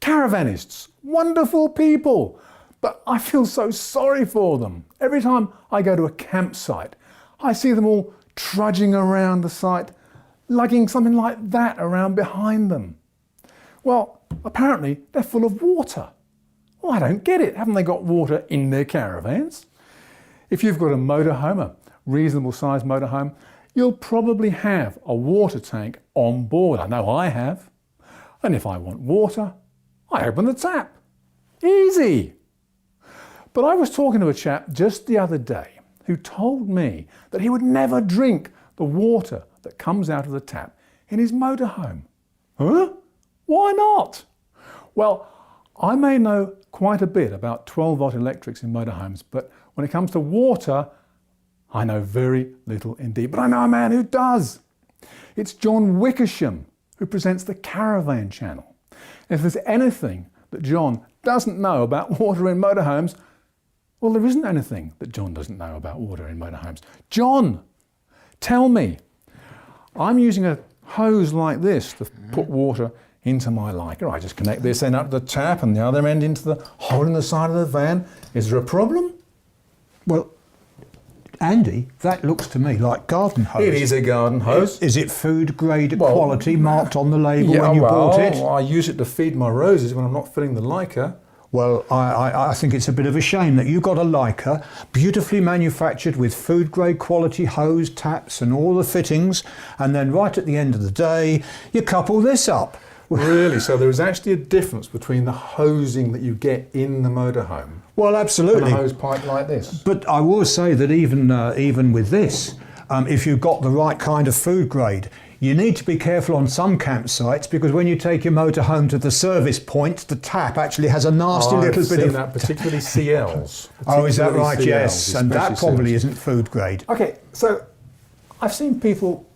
Caravanists, wonderful people, but I feel so sorry for them. Every time I go to a campsite, I see them all trudging around the site, lugging something like that around behind them. Well, apparently they're full of water. Well, I don't get it. Haven't they got water in their caravans? If you've got a motorhome, a reasonable sized motorhome, you'll probably have a water tank on board. I know I have. And if I want water, I open the tap. Easy. But I was talking to a chap just the other day who told me that he would never drink the water that comes out of the tap in his motorhome. Huh? Why not? Well, I may know quite a bit about 12-volt electrics in motorhomes, but when it comes to water, I know very little indeed. But I know a man who does. It's John Wickersham, who presents the Caravan Channel. If there's anything that John doesn't know about water in motorhomes, well, there isn't anything that John doesn't know about water in motorhomes. John, tell me, I'm using a hose like this to put water into my Leica. I just connect this end up to the tap and the other end into the hole in the side of the van. Is there a problem? Well, Andy, that looks to me like garden hose. It is a garden hose. Is it food grade quality marked on the label when you bought it? I use it to feed my roses when I'm not filling the Leica. Well, I think it's a bit of a shame that you got a Leica, beautifully manufactured with food grade quality hose, taps and all the fittings, and then right at the end of the day, you couple this up. Really? So there is actually a difference between the hosing that you get in the motorhome? Well, absolutely. And a hose pipe like this? But I will say that even with this, if you've got the right kind of food grade, you need to be careful on some campsites because when you take your motorhome to the service point, the tap actually has a nasty little bit of... that, particularly CLs. Oh, is that right? CLs, yes. And that probably CLs. isn't food grade. Okay, so I've seen people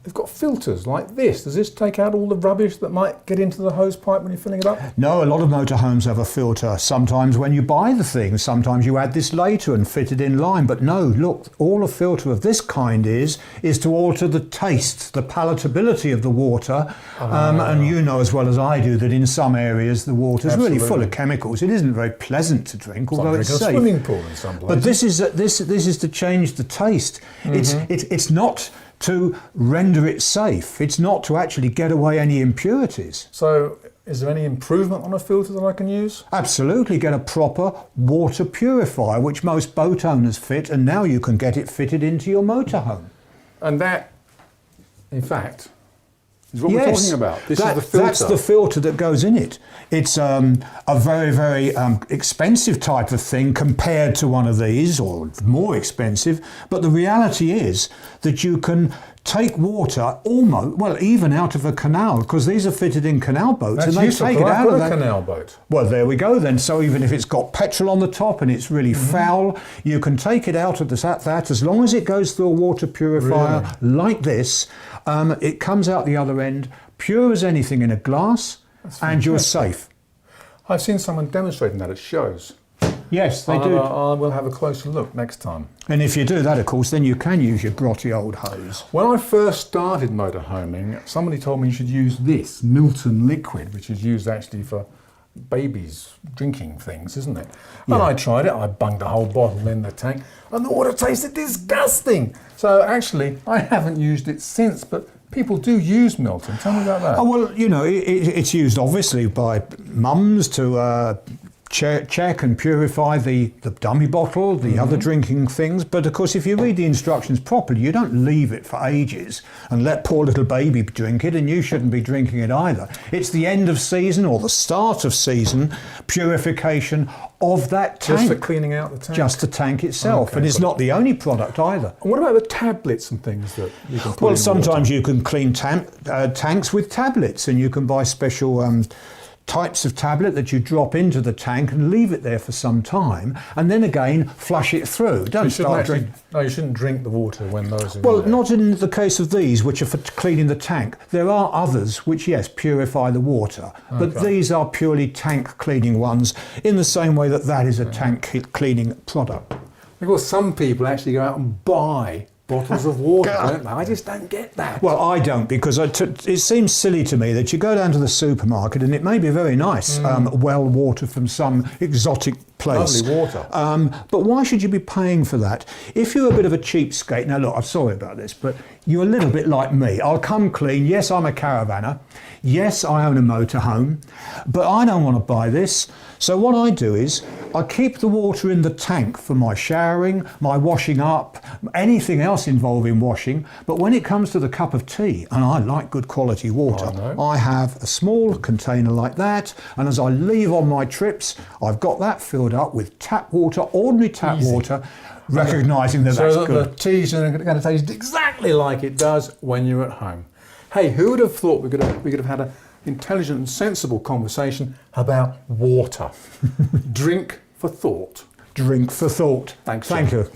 who've got filters like this. Does this take out all the rubbish that might get into the hose pipe when you're filling it up? No, a lot of motorhomes have a filter. Sometimes when you buy the thing, sometimes you add this later and fit it in line. But no, look, all a filter of this kind is to alter the taste, the palatability of the water. And you know as well as I do that in some areas the water is really full of chemicals. It isn't very pleasant to drink, although it's safe. Like a swimming pool in some places. But this is to change the taste. It's not to render it safe. It's not to actually get away any impurities. So is there any improvement on a filter that I can use? Absolutely. Get a proper water purifier, which most boat owners fit, and now you can get it fitted into your motorhome. And that, in fact, is what we're talking about. This is the filter. That's the filter that goes in it. It's a very, very expensive type of thing compared to one of these, or more expensive. But the reality is that you can take water almost, well, even out of a canal, because these are fitted in canal boats. That's and they useful, take it out of a canal boat. Well, there we go then. So even if it's got petrol on the top and it's really foul, you can take it out of that as long as it goes through a water purifier like this. It comes out the other end, pure as anything in a glass, and you're safe. I've seen someone demonstrating that at shows. Yes, they do. I will have a closer look next time. And if you do that, of course, then you can use your grotty old hose. When I first started motorhoming, somebody told me you should use this Milton liquid, which is used actually for babies drinking things, isn't it? And I tried it. I bunged a whole bottle in the tank, and the water tasted disgusting. So actually, I haven't used it since, but people do use Milton. Tell me about that. Oh, well, you know, it's used obviously by mums to check and purify the dummy bottle, the other drinking things. But of course, if you read the instructions properly, you don't leave it for ages and let poor little baby drink it, and you shouldn't be drinking it either. It's the end of season or the start of season purification of that tank. Just for cleaning out the tank? Just the tank itself. Okay, and it's not the only product either. And what about the tablets and things that you can put in Well, sometimes water? you can clean tanks with tablets, and you can buy special types of tablet that you drop into the tank and leave it there for some time, and then again flush it through. Don't start drinking. No, you shouldn't drink the water when those are Well, in there. not in the case of these, which are for cleaning the tank. There are others which, yes, purify the water, but these are purely tank cleaning ones, in the same way that is a tank cleaning product. Of course, some people actually go out and buy bottles of water, don't they? I just don't get that. Well, I don't, because it seems silly to me that you go down to the supermarket and it may be very nice, well water from some exotic place. Lovely water. But why should you be paying for that? If you're a bit of a cheapskate, now look, I'm sorry about this, but you're a little bit like me. I'll come clean. Yes, I'm a caravanner. Yes, I own a motorhome, but I don't want to buy this. So what I do is I keep the water in the tank for my showering, my washing up, anything else involving washing. But when it comes to the cup of tea, and I like good quality water, I have a small container like that. And as I leave on my trips, I've got that filled up with tap water, ordinary tap water, recognising that that's good. The tea's going to taste exactly like it does when you're at home. Hey, who would have thought we could have had an intelligent and sensible conversation about water? Drink for thought. Drink for thought. Thanks. Thank you.